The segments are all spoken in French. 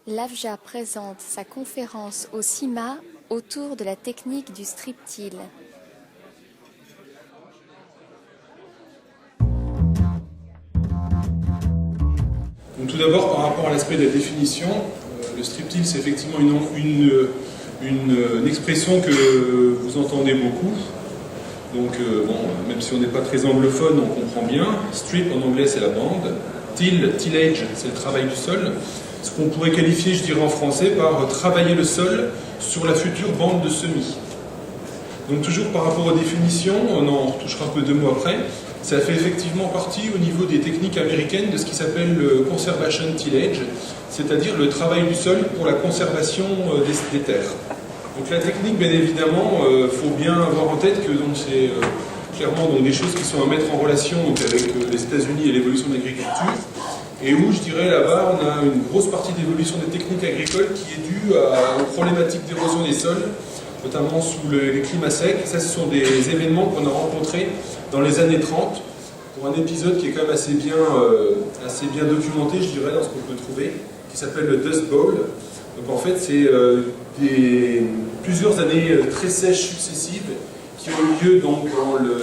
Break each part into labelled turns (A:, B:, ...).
A: L'AFJA présente sa conférence au CIMA autour de la technique du strip-till.
B: Donc, tout d'abord, par rapport à l'aspect de la définition, le strip-till, c'est effectivement une expression que vous entendez beaucoup. Donc, même si on n'est pas très anglophone, on comprend bien. Strip, en anglais, c'est la bande. Till, tillage, c'est le travail du sol. Ce qu'on pourrait qualifier, je dirais en français, par travailler le sol sur la future bande de semis. Donc toujours par rapport aux définitions, on en retouchera un peu 2 mots après, ça fait effectivement partie au niveau des techniques américaines de ce qui s'appelle le conservation tillage, c'est-à-dire le travail du sol pour la conservation des terres. Donc la technique, bien évidemment, faut bien avoir en tête que c'est clairement des choses qui sont à mettre en relation avec les États-Unis et l'évolution de l'agriculture. Et où, je dirais, là-bas, on a une grosse partie d'évolution des techniques agricoles qui est due aux problématiques d'érosion des sols, notamment sous les climats secs. Et ça, ce sont des événements qu'on a rencontrés dans les années 30, pour un épisode qui est quand même assez bien documenté, je dirais, dans ce qu'on peut trouver, qui s'appelle le Dust Bowl. Donc en fait, c'est plusieurs années très sèches successives qui ont eu lieu donc,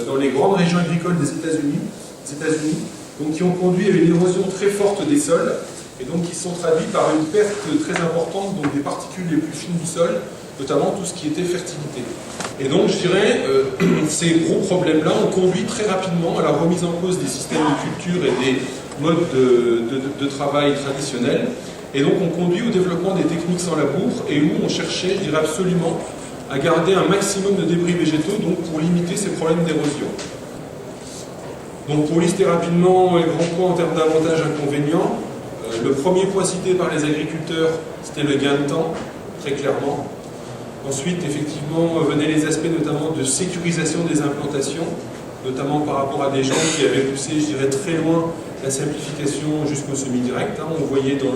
B: dans les grandes régions agricoles des États-Unis, donc qui ont conduit à une érosion très forte des sols, et donc qui sont traduits par une perte très importante donc des particules les plus fines du sol, notamment tout ce qui était fertilité. Et donc je dirais, ces gros problèmes-là ont conduit très rapidement à la remise en cause des systèmes de culture et des modes de travail traditionnels, et donc on conduit au développement des techniques sans labour, et où on cherchait, je dirais absolument, à garder un maximum de débris végétaux donc pour limiter ces problèmes d'érosion. Donc pour lister rapidement les grands points en termes d'avantages et inconvénients, le premier point cité par les agriculteurs, c'était le gain de temps, très clairement. Ensuite, effectivement, venaient les aspects notamment de sécurisation des implantations, notamment par rapport à des gens qui avaient poussé, je dirais, très loin la simplification jusqu'au semi-direct. On voyait dans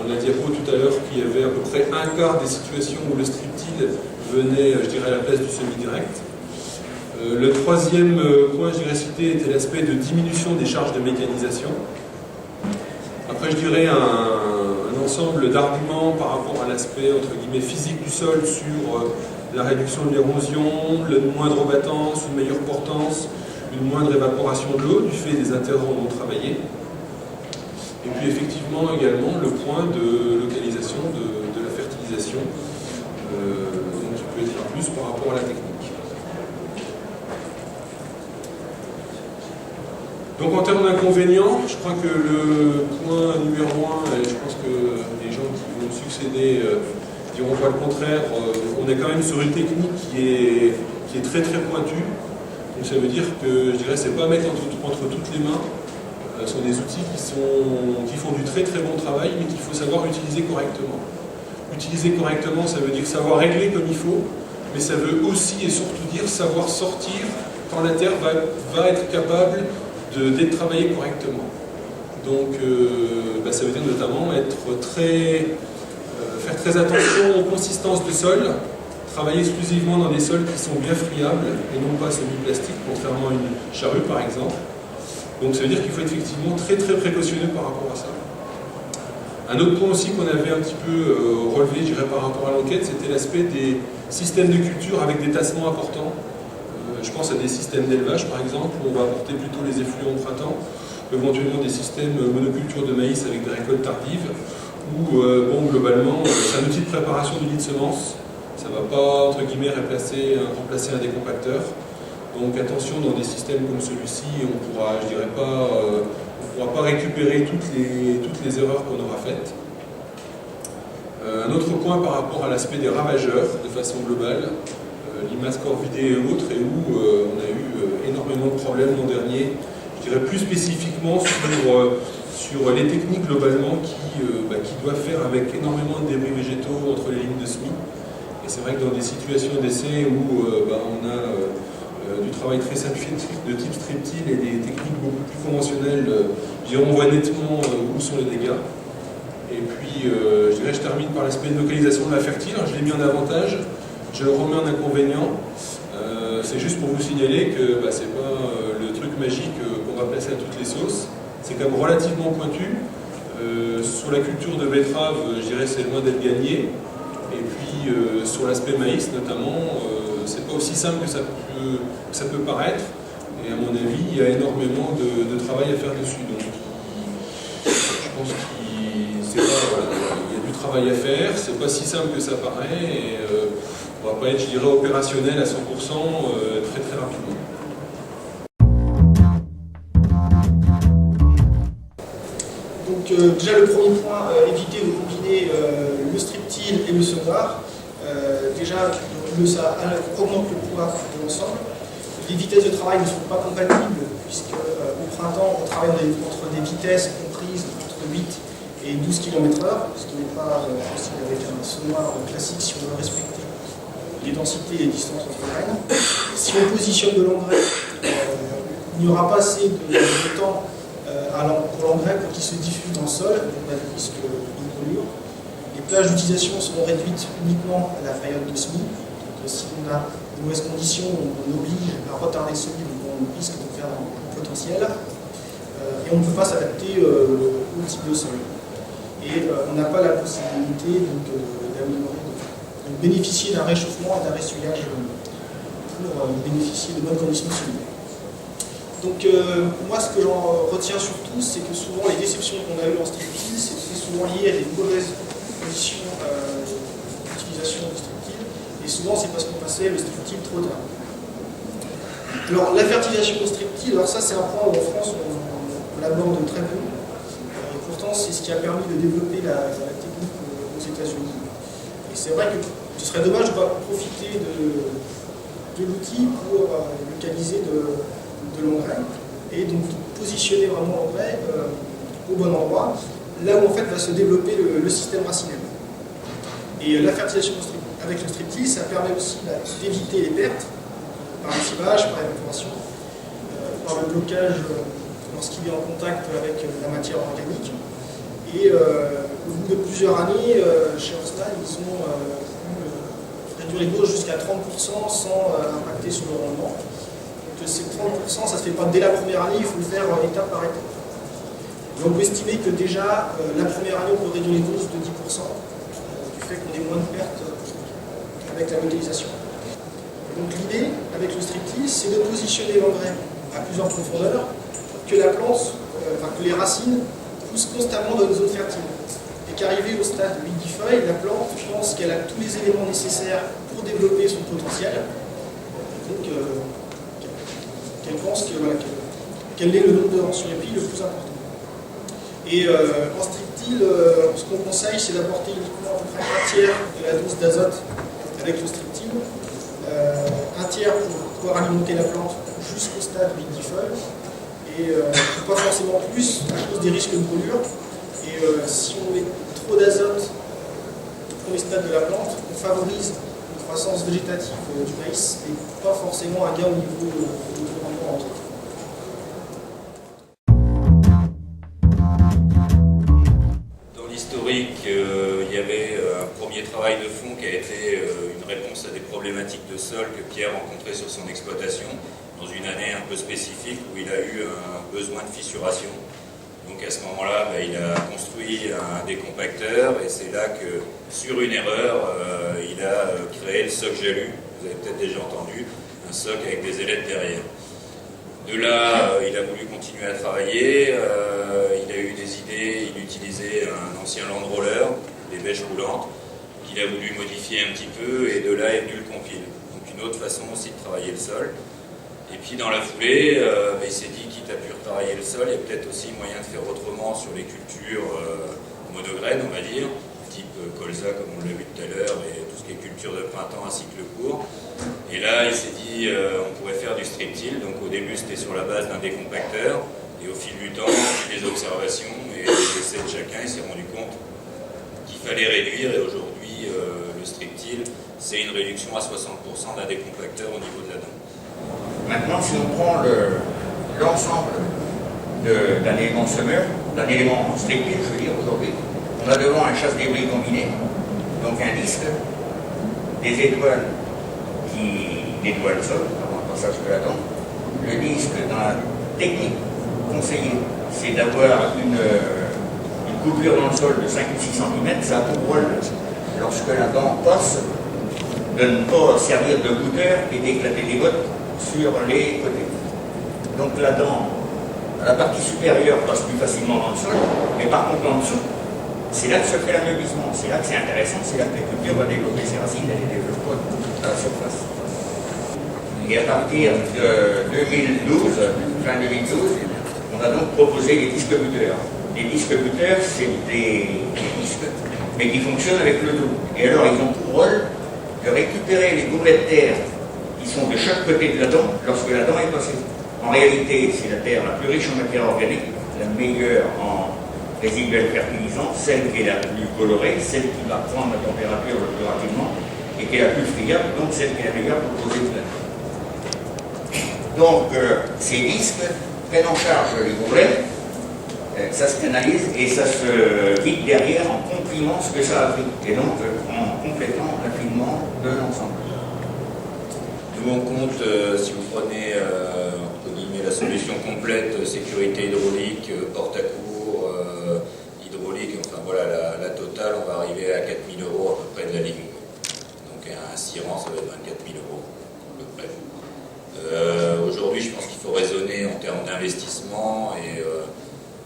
B: la diapo tout à l'heure qu'il y avait à peu près un quart des situations où le strip-till venait, je dirais, à la place du semi-direct. Le troisième point, je dirais, cité était l'aspect de diminution des charges de mécanisation. Après, je dirais un ensemble d'arguments par rapport à l'aspect, entre guillemets, physique du sol sur la réduction de l'érosion, une moindre battance, une meilleure portance, une moindre évaporation de l'eau du fait des interrants non travaillés. Et puis effectivement également le point de localisation de la fertilisation, donc qui peut être un plus par rapport à la technique. Donc en termes d'inconvénients, je crois que le point numéro 1, et je pense que les gens qui vont succéder diront pas le contraire, on est quand même sur une technique qui est très très pointue. Donc ça veut dire que, je dirais, c'est pas à mettre entre toutes les mains. Ce sont des outils qui font du très très bon travail, mais qu'il faut savoir utiliser correctement. Utiliser correctement, ça veut dire savoir régler comme il faut, mais ça veut aussi et surtout dire savoir sortir quand la terre va être capable d'être travaillée correctement. Donc ça veut dire notamment faire très attention aux consistances de sol, travailler exclusivement dans des sols qui sont bien friables et non pas semi-plastiques, contrairement à une charrue par exemple. Donc ça veut dire qu'il faut être effectivement très très précautionneux par rapport à ça. Un autre point aussi qu'on avait un petit peu relevé, je dirais, par rapport à l'enquête, c'était l'aspect des systèmes de culture avec des tassements importants. Je pense à des systèmes d'élevage par exemple, où on va apporter plutôt les effluents au printemps, éventuellement des systèmes monoculture de maïs avec des récoltes tardives, où globalement c'est un outil de préparation du lit de semences, ça ne va pas entre guillemets remplacer un décompacteur. Donc attention, dans des systèmes comme celui-ci, on pourra pas récupérer toutes les erreurs qu'on aura faites. Un autre point par rapport à l'aspect des ravageurs, de façon globale, limaces corvidées et autres, et où on a eu énormément de problèmes l'an dernier, je dirais plus spécifiquement sur les techniques globalement qui doivent faire avec énormément de débris végétaux entre les lignes de semis. Et c'est vrai que dans des situations d'essai où on a du travail très simplifié de type strip-till et des techniques beaucoup plus conventionnelles, on voit nettement où sont les dégâts. Et puis, je termine par l'aspect de localisation de la fertile. Je l'ai mis en avantage, je le remets en inconvénient. C'est juste pour vous signaler que c'est pas le truc magique qu'on va placer à toutes les sauces. C'est quand même relativement pointu. Sur la culture de betterave, je dirais c'est loin d'être gagné. Et puis sur l'aspect maïs notamment, c'est pas aussi simple que ça peut paraître. Et à mon avis, il y a énormément de travail à faire dessus. Donc je pense qu'il y a du travail à faire, c'est pas si simple que ça paraît. Et on va pas être, je dirais, opérationnel à 100% très très rapidement.
C: Donc déjà le premier point, éviter de combiner le strip-till et le semoir. Déjà, ça augmente le poids de l'ensemble. Les vitesses de travail ne sont pas compatibles, puisque au printemps, on travaille entre des vitesses comprises entre 8 et 12 km/h, ce qui n'est pas possible avec un semoir classique si on veut respecter les densités et les distances entre graines. Si on positionne de l'engrais, il n'y aura pas assez de temps pour l'engrais pour qu'il se diffuse dans le sol, donc on a le risque de brûlure. Les plages d'utilisation seront réduites uniquement à la période de semis. Donc si on a de mauvaises conditions, on oblige à retarder le semis, donc on risque de perdre un potentiel. Et on ne peut pas s'adapter au type de sol. Et on n'a pas la possibilité d'améliorer, de bénéficier d'un réchauffement et d'un ressuyage pour bénéficier de bonnes conditions de semis. Donc moi ce que j'en retiens surtout, c'est que souvent les déceptions qu'on a eues en strip-till, c'est souvent lié à des mauvaises conditions d'utilisation du strip-till, et souvent c'est parce qu'on passait le strip-till trop tard. Alors la fertilisation au strip-till, alors ça c'est un point où en France on l'aborde très peu, et pourtant c'est ce qui a permis de développer la technique aux États-Unis. Et c'est vrai que ce serait dommage de ne pas profiter de l'outil pour localiser de l'engrais et donc positionner vraiment l'engrais au bon endroit, là où en fait va se développer le système racinaire. Et la fertilisation avec le strip-till, ça permet aussi d'éviter les pertes par l'ensivage, par l'évaporation, par le blocage lorsqu'il est en contact avec la matière organique. Et au bout de plusieurs années, chez Hofmann, ils ont pu réduire les doses jusqu'à 30% sans impacter sur le rendement. Ces 30%, ça ne se fait pas dès la première année, il faut le faire étape par étape. Donc on peut estimer que déjà, la première année, on peut réduire les doses de 10%, du fait qu'on ait moins de pertes avec la modélisation. Donc l'idée, avec le strip-till, c'est de positionner l'engrais à plusieurs profondeurs, que la plante, que les racines poussent constamment dans une zone fertile. Et qu'arrivé au stade 8-10 feuilles, la plante pense qu'elle a tous les éléments nécessaires pour développer son potentiel. Donc, qu'elle pense qu'elle est le nombre de rangs sur épi le plus important. Et en strip-till, ce qu'on conseille, c'est d'apporter uniquement à peu près un tiers de la dose d'azote avec le strip-till, un tiers pour pouvoir alimenter la plante jusqu'au stade 8-10 feuilles, et pas forcément plus à cause des risques de brûlure. Et si on met trop d'azote au premier stade de la plante, on favorise une croissance végétative du maïs et pas forcément un gain au niveau du rendement entre autres.
D: Dans l'historique, il y avait un premier travail de fond qui a été une réponse à des problématiques de sol que Pierre rencontrait sur son exploitation dans une année un peu spécifique où il a eu un besoin de fissuration. Donc à ce moment-là, il a construit un décompacteur et c'est là que, sur une erreur, il a créé le soc jalu. Vous avez peut-être déjà entendu, un soc avec des ailettes derrière. De là, il a voulu continuer à travailler, il a eu des idées, il utilisait un ancien Land Roller, des bêches roulantes, qu'il a voulu modifier un petit peu et de là est venu le compile. Donc une autre façon aussi de travailler le sol. Et puis dans la foulée, il s'est dit, quitte à pu retravailler le sol, il y a peut-être aussi moyen de faire autrement sur les cultures monograines, on va dire, type colza comme on l'a vu tout à l'heure, et tout ce qui est culture de printemps à cycle court. Et là, il s'est dit, on pourrait faire du strip-till. Donc au début, c'était sur la base d'un décompacteur, et au fil du temps, des observations et des essais de chacun, il s'est rendu compte qu'il fallait réduire, et aujourd'hui, le strip-till, c'est une réduction à 60% d'un décompacteur au niveau de la dent.
E: Maintenant, si on prend l'ensemble d'un élément semeur, d'un élément strip-till, je veux dire, aujourd'hui, on a devant un chasse-débris combiné, donc un disque, des étoiles qui nettoient le sol avant le passage de la dent. Le disque, dans la technique conseillée, c'est d'avoir une coupure dans le sol de 5 ou 6 cm, ça a tout rôle, lorsque la dent passe, de ne pas servir de goutteur et d'éclater des bottes sur les côtés. Donc la dent, la partie supérieure passe plus facilement dans le sol, mais par contre en dessous, c'est là que se fait l'ameublement, c'est là que c'est intéressant, c'est là que la culture va développer ses racines et les développe à la surface. Et à partir de 2012, fin 2012, on a donc proposé les disques buteurs. Les disques buteurs, c'est des disques, mais qui fonctionnent avec le dos. Et alors, ils ont pour rôle de récupérer les gouttelettes de terre qui sont de chaque côté de la dent lorsque la dent est passée. En réalité, c'est la terre la plus riche en matière organique, la meilleure en résiduels fertilisants, celle qui est la plus colorée, celle qui va prendre la température le plus rapidement et qui est la plus friable, donc celle qui est la meilleure pour poser de la terre. Donc, ces disques prennent en charge les gouttelettes, ça se canalise et ça se vide derrière en comprimant ce que ça a pris, et donc en complétant l'affinement de l'ensemble.
D: Nous, on compte, si vous prenez entre guillemets, la solution complète, sécurité hydraulique, porte-à-court, hydraulique, enfin voilà, la totale, on va arriver à 4 000 € à peu près de la ligne. Donc un Siran, ça va être 24 000 € à peu près. Aujourd'hui, je pense qu'il faut raisonner en termes d'investissement et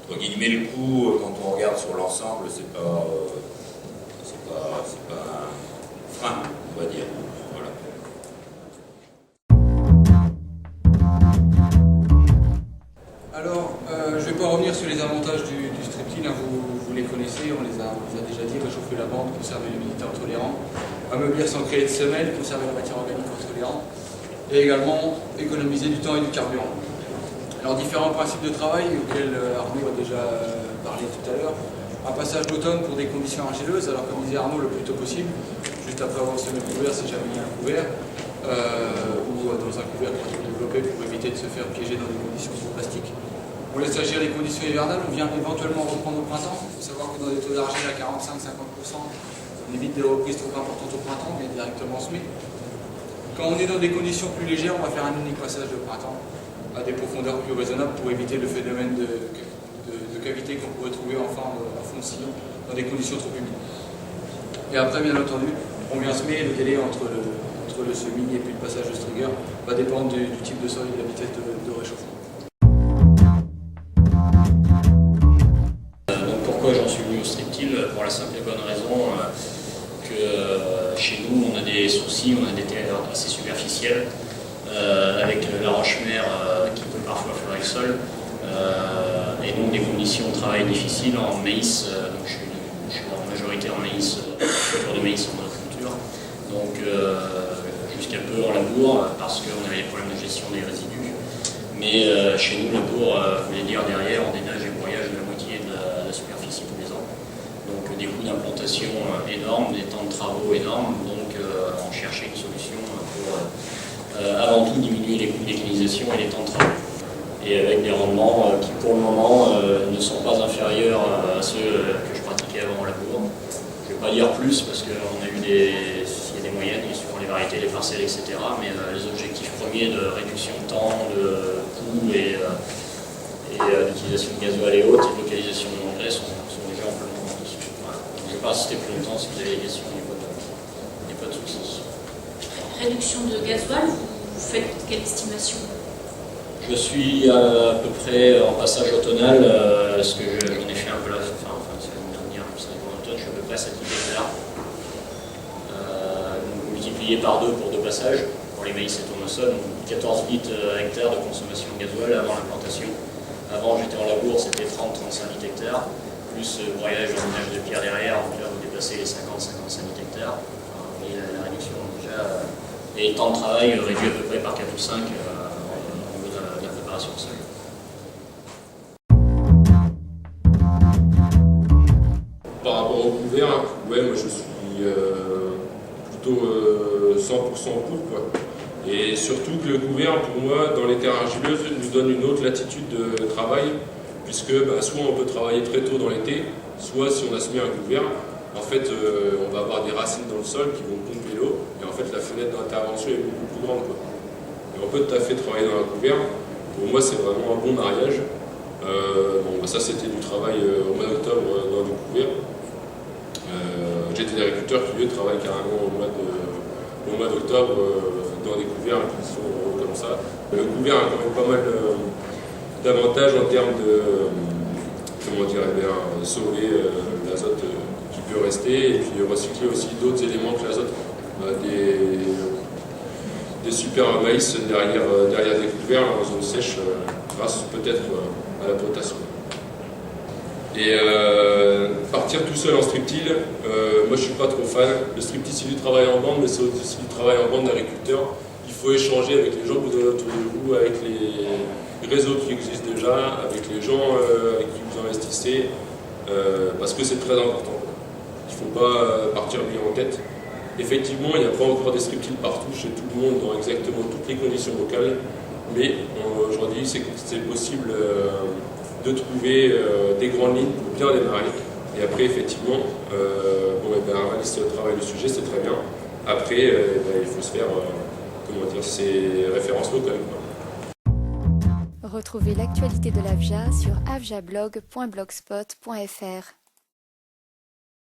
D: entre guillemets, le coût, quand on regarde sur l'ensemble, c'est pas un frein, on va dire. Voilà.
F: Alors, je ne vais pas revenir sur les avantages du striptease, hein, vous les connaissez, on les a déjà dit, réchauffer la bande, conserver l'humidité entre les rangs, ameublir sans créer de semelles, conserver la matière organique entre les rangs, et également économiser du temps et du carburant. Alors, différents principes de travail auxquels Arnaud a déjà parlé tout à l'heure. Un passage d'automne pour des conditions argileuses, alors comme disait Arnaud, le plus tôt possible, juste après avoir semé le couvert si jamais il y a un couvert, ou dans un couvert qui est développé pour éviter de se faire piéger dans des conditions sous plastique. On laisse agir les conditions hivernales, on vient éventuellement reprendre au printemps. Il faut savoir que dans des taux d'argile à 45-50%, on évite des reprises trop importantes au printemps, on vient directement semer. Quand on est dans des conditions plus légères, on va faire un unique passage de printemps à des profondeurs plus raisonnables pour éviter le phénomène de cavité qu'on pourrait trouver en fond de sillon dans des conditions trop humides. Et après, bien entendu, on vient semer, le délai entre le semis et puis le passage de strigger va dépendre du type de sol et de la vitesse de réchauffement.
G: Donc pourquoi j'en suis venu au striptease? Pour la simple et bonne raison que chez nous, on a des soucis, on a des terres assez superficielles, avec la roche-mère qui peut parfois fleurer le sol, et donc des conditions de travail difficiles en maïs. Donc je suis en majorité en maïs, culture de maïs en monoculture, donc jusqu'à peu en labour parce qu'on avait des problèmes de gestion des résidus. Mais chez nous, labour voulait dire derrière on dénage et broyage de la moitié de la superficie tous les ans. Donc des coûts d'implantation énormes, des temps de travaux énormes, donc on cherchait une solution pour avant tout diminuer les coûts d'utilisation et les temps de travail. Et avec des rendements qui pour le moment ne sont pas inférieurs à ceux que je pratiquais avant en labour. Je ne vais pas dire plus parce qu'on a eu des moyennes suivant les variétés, les parcelles, etc. Mais les objectifs premiers de réduction de temps, de coûts et d'utilisation de gasoil et autres, et de localisation de l'engrais sont déjà amplement dessus. Voilà. Je ne vais pas insister plus longtemps si vous avez des questions, il n'y a pas de soucis.
H: Réduction de gasoil, vous faites quelle estimation?
G: Je suis à peu près en passage automnal, parce que j'en ai fait un peu la fin, c'est l'année dernière, c'est en automne, je suis à peu près à 7 hectares. Donc multiplié par 2 pour 2 passages, pour les maïs et tournesols, donc 14 litres hectares de consommation de gasoil avant l'implantation. Avant j'étais en labour, c'était 30-35 litres hectares, plus broyage en minage de pierre derrière, donc là vous dépassez les 50-55 litres hectares. Et la réduction déjà, et le temps de travail réduit à peu près par 4 ou 5 en niveau de la préparation de sol.
I: Par rapport au couvert, ouais, moi je suis plutôt 100% pour, quoi. Et surtout que le couvert, pour moi, dans les terres argileuses, nous donne une autre latitude de travail, puisque soit on peut travailler très tôt dans l'été, soit si on a semé un couvert, en fait, on va avoir des racines dans le sol qui vont pomper l'eau, et en fait, la fenêtre d'intervention est beaucoup plus grande, quoi. Et on peut tout à fait travailler dans un couvert. Pour moi, c'est vraiment un bon mariage. Ça c'était du travail au mois d'octobre dans le couvert. J'ai des agriculteurs qui eux travaillent carrément au mois d'octobre dans des couverts qui sont comme ça. Le couvert a quand même pas mal d'avantages en termes de sauver l'azote qui peut rester et puis recycler aussi d'autres éléments que l'azote. Des super maïs derrière des couverts en zone sèche grâce peut-être à la potation. Et partir tout seul en striptease, moi je suis pas trop fan. Le striptease c'est du travail en bande, mais c'est aussi du travail en bande d'agriculteurs. Il faut échanger avec les gens que vous avez autour de vous, avec les réseaux qui existent déjà, avec les gens avec qui vous investissez, parce que c'est très important. Il ne faut pas partir bien en tête. Effectivement, il n'y a pas encore des striptease partout, chez tout le monde, dans exactement toutes les conditions locales, mais aujourd'hui c'est possible de trouver des grandes lignes pour bien démarrer. Et après, effectivement, Alice travaille le sujet, c'est très bien. Après, il faut se faire ces références locales.
A: Retrouvez l'actualité de l'AFJA sur afjablog.blogspot.fr.